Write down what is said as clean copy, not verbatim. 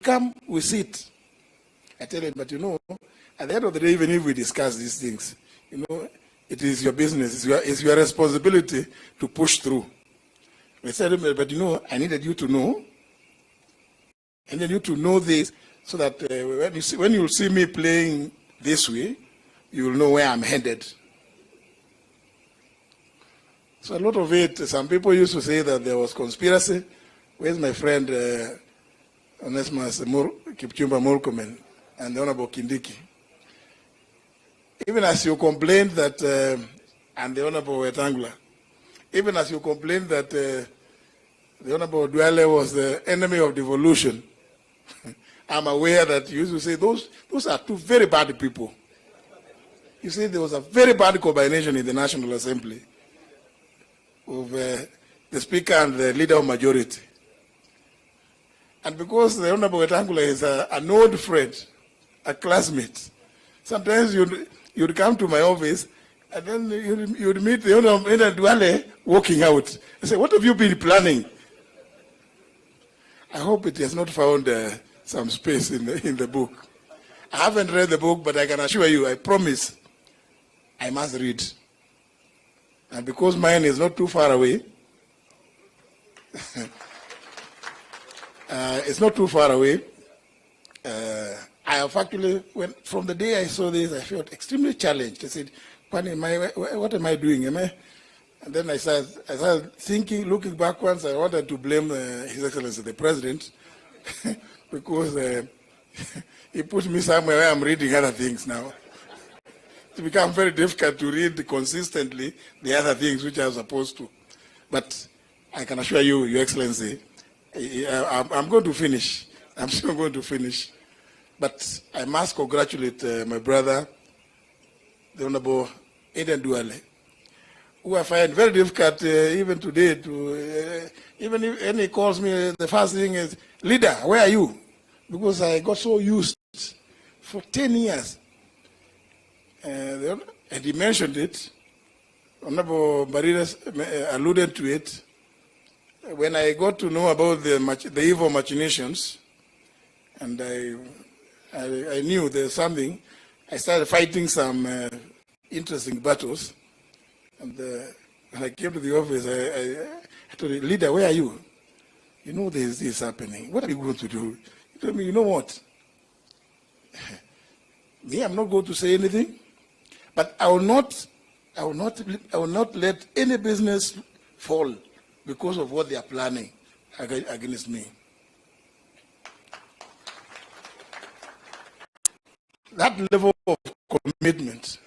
come, we sit. I tell him, but at the end of the day, even if we discuss these things, it is your business, it's your responsibility to push through. I said, but I needed you to know. I needed you to know this so that when you see me playing this way, you will know where I'm headed. So a lot of it, some people used to say that there was conspiracy. Where's my friend Onesmus Kipchumba Murkomen and the Honorable Kindiki? Even as you complained that, and the Honorable Wetangula, even as you complained that the Honorable Duale was the enemy of devolution, I'm aware that you used to say those are two very bad people. You see, there was a very bad combination in the National Assembly of the Speaker and the Leader of Majority. And because the Honorable Wetangula is an old friend, a classmate, sometimes you'd come to my office and then you'd meet the Honorable Duale walking out. I say, what have you been planning? I hope it has not found some space in the book. I haven't read the book, but I can assure you, I promise, I must read. And because mine is not too far away, it's not too far away. I have actually, from the day I saw this, I felt extremely challenged. I said, what am I doing? And then I started thinking, looking backwards, I wanted to blame His Excellency the President because he put me somewhere where I'm reading other things now. It becomes very difficult to read consistently the other things which I was supposed to. But I can assure you, Your Excellency, I'm going to finish. I'm still going to finish. But I must congratulate my brother, the Honorable Duale, who I find very difficult even today to, even if he calls me, the first thing is, leader, where are you? Because I got so used for 10 years. And he mentioned it. Honorable Maridas alluded to it. When I got to know about the evil machinations, and I knew there's something, I started fighting some interesting battles. And when I came to the office, I told the leader, where are you? There's this happening. What are you going to do? He told me, you know what? Me, I'm not going to say anything, but I will not let any business fall because of what they are planning against me. That level of commitment